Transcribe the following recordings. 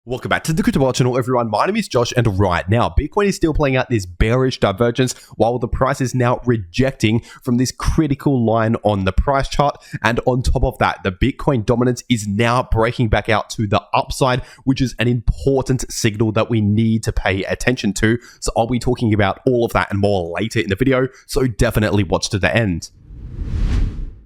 Welcome back to the cryptowrld channel, everyone. My name is Josh, and right now, Bitcoin is still playing out this bearish divergence while the price is now rejecting from this critical line on the price chart. And on top of that, the Bitcoin dominance is now breaking back out to the upside, which is an important signal that we need to pay attention to. So I'll be talking about all of that and more later in the video, so definitely watch to the end.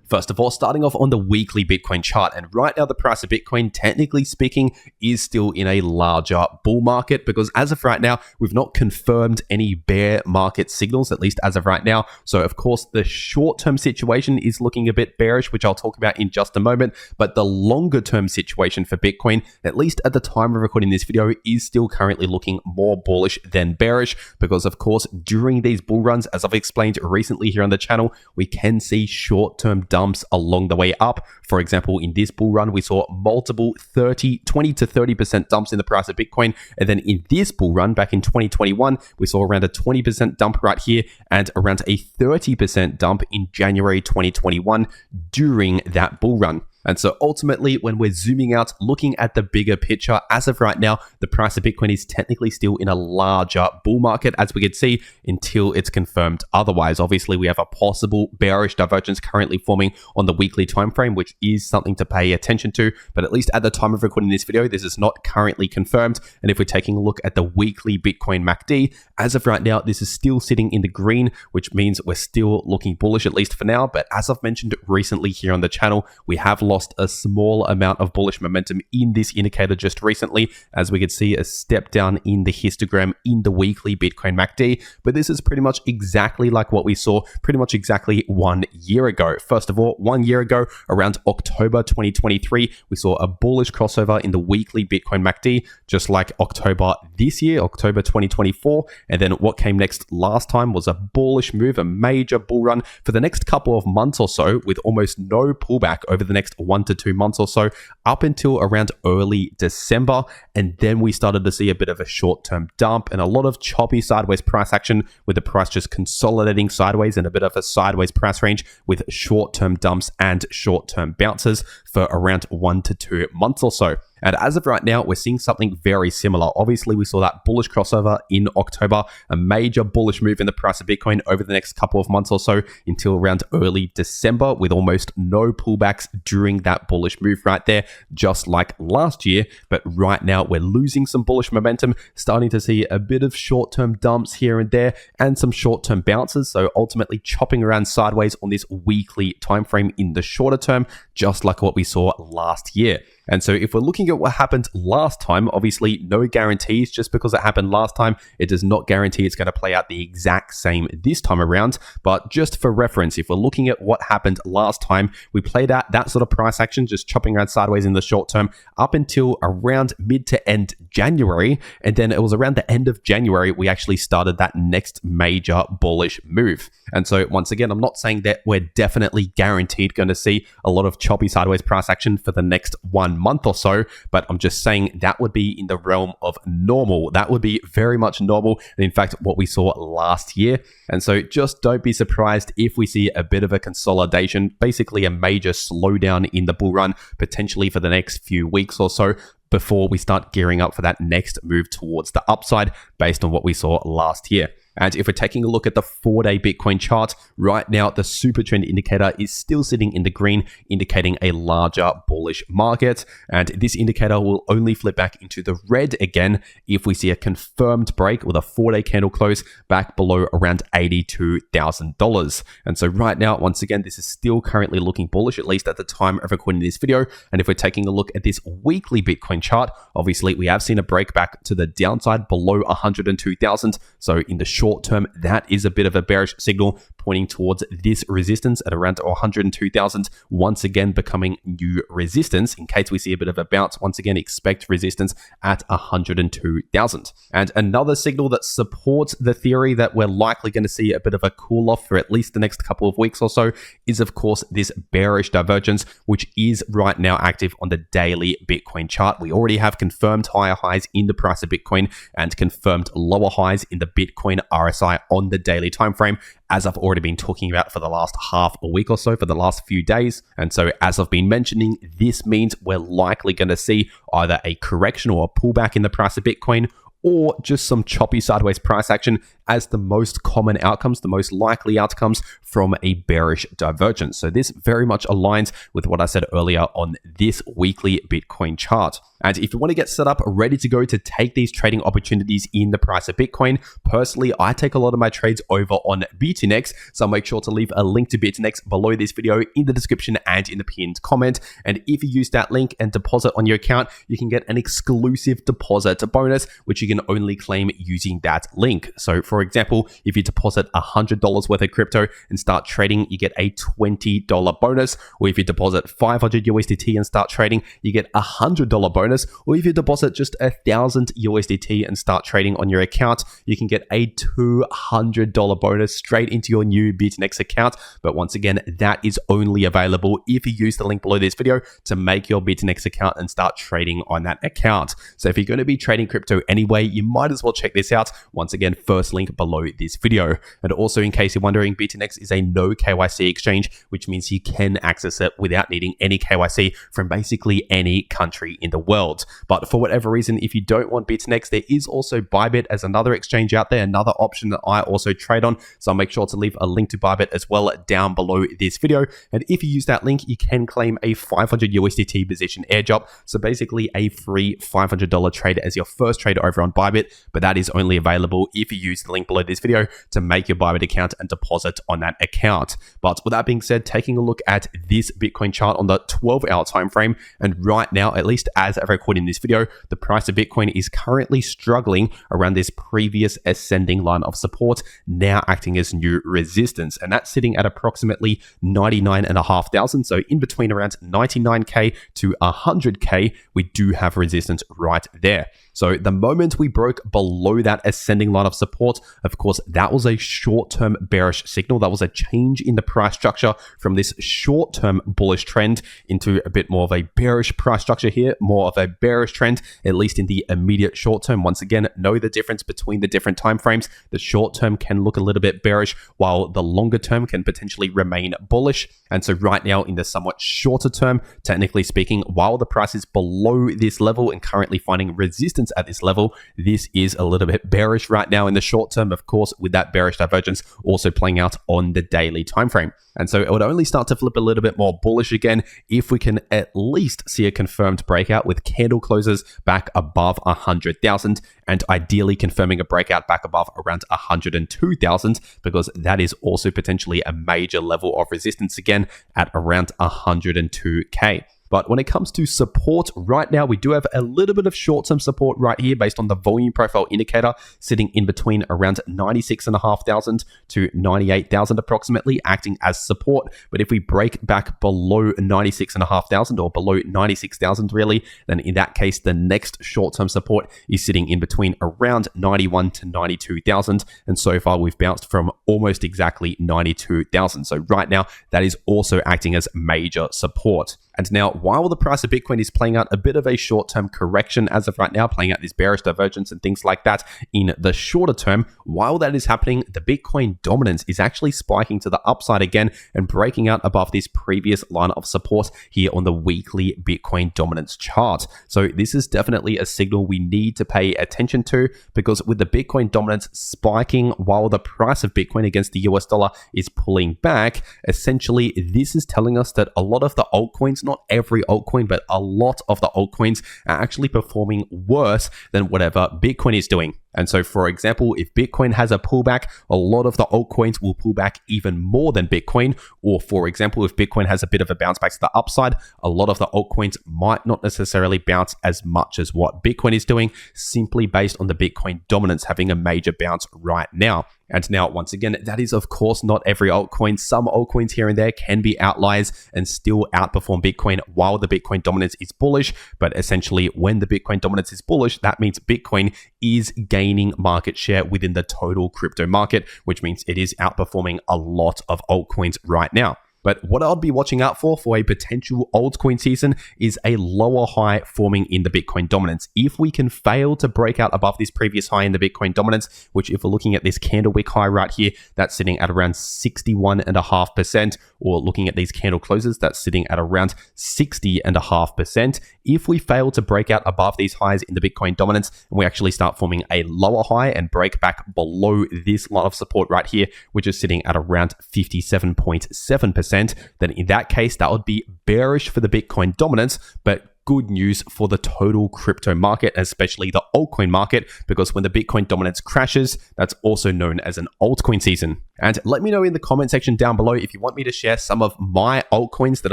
First of all, starting off on the weekly Bitcoin chart, and right now the price of Bitcoin, technically speaking, is still in a larger bull market because as of right now, we've not confirmed any bear market signals, at least as of right now. So of course, the short-term situation is looking a bit bearish, which I'll talk about in just a moment, but the longer-term situation for Bitcoin, at least at the time of recording this video, is still currently looking more bullish than bearish because of course, during these bull runs, as I've explained recently here on the channel, we can see short-term dumps along the way up. For example, in this bull run, we saw multiple 20 to 30% dumps in the price of Bitcoin. And then in this bull run back in 2021, we saw around a 20% dump right here and around a 30% dump in January 2021 during that bull run. And so ultimately, when we're zooming out, looking at the bigger picture, as of right now, the price of Bitcoin is technically still in a larger bull market, as we can see, until it's confirmed otherwise. Obviously, we have a possible bearish divergence currently forming on the weekly time frame, which is something to pay attention to. But at least at the time of recording this video, this is not currently confirmed. And if we're taking a look at the weekly Bitcoin MACD, as of right now, this is still sitting in the green, which means we're still looking bullish, at least for now. But as I've mentioned recently here on the channel, we have lost a small amount of bullish momentum in this indicator just recently, as we could see a step down in the histogram in the weekly Bitcoin MACD. But this is pretty much exactly like what we saw pretty much exactly 1 year ago. First of all, 1 year ago, around October 2023, we saw a bullish crossover in the weekly Bitcoin MACD, just like October this year, October 2024. And then what came next last time was a bullish move, a major bull run for the next couple of months or so, with almost no pullback over the next 1 to 2 months or so, up until around early December. And then we started to see a bit of a short-term dump and a lot of choppy sideways price action, with the price just consolidating sideways in a bit of a sideways price range, with short-term dumps and short-term bounces for around 1 to 2 months or so. And as of right now, we're seeing something very similar. Obviously, we saw that bullish crossover in October, a major bullish move in the price of Bitcoin over the next couple of months or so until around early December, with almost no pullbacks during that bullish move right there, just like last year. But right now, we're losing some bullish momentum, starting to see a bit of short-term dumps here and there and some short-term bounces. So ultimately chopping around sideways on this weekly time frame in the shorter term, just like what we saw last year. And so if we're looking at what happened last time, obviously no guarantees. Just because it happened last time, it does not guarantee it's going to play out the exact same this time around. But just for reference, if we're looking at what happened last time, we played out that sort of price action, just chopping around sideways in the short term up until around mid to end January. And then it was around the end of January, we actually started that next major bullish move. And so once again, I'm not saying that we're definitely guaranteed going to see a lot of choppy sideways price action for the next 1 month or so, but I'm just saying that would be in the realm of normal. That would be very much normal. And in fact, what we saw last year. And so just don't be surprised if we see a bit of a consolidation, basically a major slowdown in the bull run, potentially for the next few weeks or so, before we start gearing up for that next move towards the upside based on what we saw last year. And if we're taking a look at the 4-day Bitcoin chart, right now the super trend indicator is still sitting in the green, indicating a larger bullish market. And this indicator will only flip back into the red again if we see a confirmed break with a 4-day candle close back below around $82,000. And so right now, once again, this is still currently looking bullish, at least at the time of recording this video. And if we're taking a look at this weekly Bitcoin chart, obviously we have seen a break back to the downside below 102,000. So in the short term, that is a bit of a bearish signal, pointing towards this resistance at around 102,000, once again becoming new resistance. In case we see a bit of a bounce, once again, expect resistance at 102,000. And another signal that supports the theory that we're likely going to see a bit of a cool off for at least the next couple of weeks or so is, of course, this bearish divergence, which is right now active on the daily Bitcoin chart. We already have confirmed higher highs in the price of Bitcoin and confirmed lower highs in the Bitcoin RSI on the daily time frame, as I've already been talking about for the last half a week or so, for the last few days. And so as I've been mentioning, this means we're likely going to see either a correction or a pullback in the price of Bitcoin, or just some choppy sideways price action as the most common outcomes, the most likely outcomes from a bearish divergence. So this very much aligns with what I said earlier on this weekly Bitcoin chart. And if you want to get set up ready to go to take these trading opportunities in the price of Bitcoin, personally, I take a lot of my trades over on BitNex. So make sure to leave a link to BitNex below this video in the description and in the pinned comment. And if you use that link and deposit on your account, you can get an exclusive deposit bonus, which you can only claim using that link. So for example, if you deposit $100 worth of crypto and start trading, you get a $20 bonus. Or if you deposit 500 USDT and start trading, you get a $100 bonus. Or if you deposit just 1,000 USDT and start trading on your account, you can get a $200 bonus straight into your new BitNex account. But once again, that is only available if you use the link below this video to make your BitNex account and start trading on that account. So if you're going to be trading crypto anyway, you might as well check this out. Once again, first link below this video. And also, in case you're wondering, BitNex is a no KYC exchange, which means you can access it without needing any KYC from basically any country in the world. But for whatever reason, if you don't want BitNex, there is also Bybit as another exchange out there, another option that I also trade on. So I'll make sure to leave a link to Bybit as well down below this video. And if you use that link, you can claim a 500 USDT position airdrop. So basically a free $500 trade as your first trade over on Bybit, but that is only available if you use the link below this video to make your Bybit account and deposit on that account. But with that being said, taking a look at this Bitcoin chart on the 12-hour time frame, and right now, at least as of recording this video, the price of Bitcoin is currently struggling around this previous ascending line of support, now acting as new resistance, and that's sitting at approximately 99,500. So in between around 99k to 100k, we do have resistance right there. So the moment we broke below that ascending line of support, of course, that was a short-term bearish signal. That was a change in the price structure from this short-term bullish trend into a bit more of a bearish price structure here, more of a bearish trend, at least in the immediate short term. Once again, know the difference between the different time frames. The short term can look a little bit bearish, while the longer term can potentially remain bullish. And so right now, in the somewhat shorter term, technically speaking, while the price is below this level and currently finding resistance at this level, this is a little bit bearish right now in the short term, of course, with that bearish divergence also playing out on the daily time frame. And so it would only start to flip a little bit more bullish again if we can at least see a confirmed breakout with candle closes back above 100,000, and ideally confirming a breakout back above around 102,000, because that is also potentially a major level of resistance again at around 102k. But when it comes to support, right now we do have a little bit of short-term support right here based on the volume profile indicator, sitting in between around 96,500 to 98,000 approximately, acting as support. But if we break back below 96,500 or below 96,000 really, then in that case, the next short-term support is sitting in between around 91 to 92,000. And so far we've bounced from almost exactly 92,000. So right now that is also acting as major support. And now, while the price of Bitcoin is playing out a bit of a short-term correction as of right now, playing out this bearish divergence and things like that in the shorter term, while that is happening, the Bitcoin dominance is actually spiking to the upside again and breaking out above this previous line of support here on the weekly Bitcoin dominance chart. So this is definitely a signal we need to pay attention to, because with the Bitcoin dominance spiking while the price of Bitcoin against the US dollar is pulling back, essentially this is telling us that a lot of the altcoins, not every altcoin, but a lot of the altcoins are actually performing worse than whatever Bitcoin is doing. And so, for example, if Bitcoin has a pullback, a lot of the altcoins will pull back even more than Bitcoin. Or for example, if Bitcoin has a bit of a bounce back to the upside, a lot of the altcoins might not necessarily bounce as much as what Bitcoin is doing, simply based on the Bitcoin dominance having a major bounce right now. And now, once again, that is of course not every altcoin. Some altcoins here and there can be outliers and still outperform Bitcoin while the Bitcoin dominance is bullish. But essentially, when the Bitcoin dominance is bullish, that means Bitcoin is gaining market share within the total crypto market, which means it is outperforming a lot of altcoins right now. But what I'll be watching out for a potential altcoin season is a lower high forming in the Bitcoin dominance. If we can fail to break out above this previous high in the Bitcoin dominance, which if we're looking at this candle wick high right here, that's sitting at around 61.5%, or looking at these candle closes, that's sitting at around 60.5%. If we fail to break out above these highs in the Bitcoin dominance and we actually start forming a lower high and break back below this line of support right here, which is sitting at around 57.7%, then in that case, that would be bearish for the Bitcoin dominance, but good news for the total crypto market, especially the altcoin market, because when the Bitcoin dominance crashes, that's also known as an altcoin season. And let me know in the comment section down below if you want me to share some of my altcoins that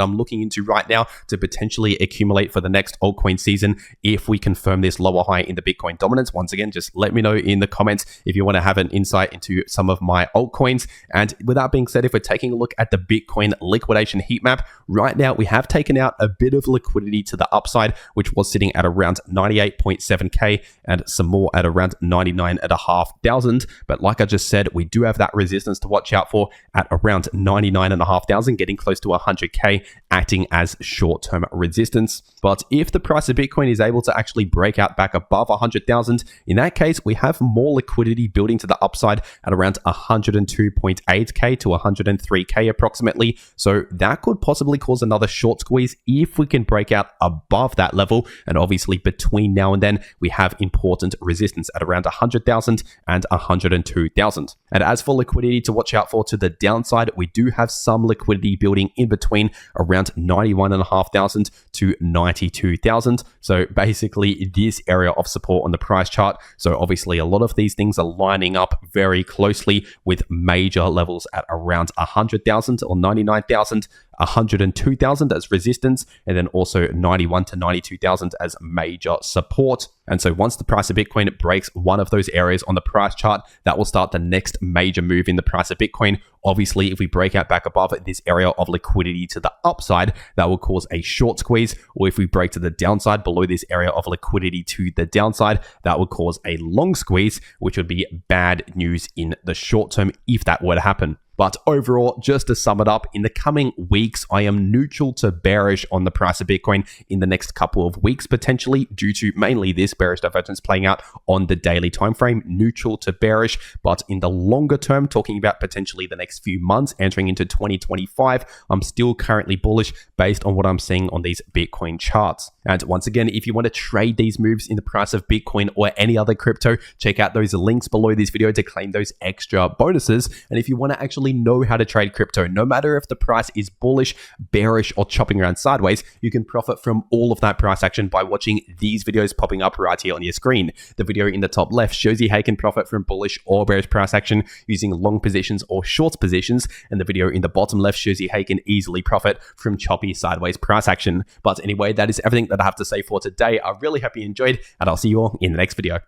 I'm looking into right now to potentially accumulate for the next altcoin season if we confirm this lower high in the Bitcoin dominance. Once again, just let me know in the comments if you want to have an insight into some of my altcoins. And with that being said, if we're taking a look at the Bitcoin liquidation heat map, right now we have taken out a bit of liquidity to the upside, which was sitting at around 98.7k and some more at around 99,500. But like I just said, we do have that resistance to watch out for at around 99,500, getting close to 100k, acting as short-term resistance. But if the price of Bitcoin is able to actually break out back above 100,000, in that case, we have more liquidity building to the upside at around 102.8k to 103k approximately. So that could possibly cause another short squeeze if we can break out above that level. And obviously between now and then, we have important resistance at around 100,000 and 102,000. And as for liquidity to watch out for to the downside, we do have some liquidity building in between around 91,500 to 92,000. So basically this area of support on the price chart. So obviously a lot of these things are lining up very closely with major levels at around 100,000 or 99,000, 102,000 as resistance, and then also 91 to 92,000 as major support. And so once the price of Bitcoin breaks one of those areas on the price chart, that will start the next major move in the price of Bitcoin. Obviously, if we break out back above this area of liquidity to the upside, that will cause a short squeeze. Or if we break to the downside below this area of liquidity to the downside, that would cause a long squeeze, which would be bad news in the short term if that were to happen. But overall, just to sum it up, in the coming weeks, I am neutral to bearish on the price of Bitcoin in the next couple of weeks, potentially due to mainly this bearish divergence playing out on the daily time frame, neutral to bearish. But in the longer term, talking about potentially the next few months entering into 2025, I'm still currently bullish based on what I'm seeing on these Bitcoin charts. And once again, if you want to trade these moves in the price of Bitcoin or any other crypto, check out those links below this video to claim those extra bonuses. And if you want to actually know how to trade crypto, no matter if the price is bullish, bearish, or chopping around sideways, you can profit from all of that price action by watching these videos popping up right here on your screen. The video in the top left shows you how you can profit from bullish or bearish price action using long positions or short positions, and the video in the bottom left shows you how you can easily profit from choppy sideways price action. But anyway, that is everything that I have to say for today. I really hope you enjoyed, and I'll see you all in the next video.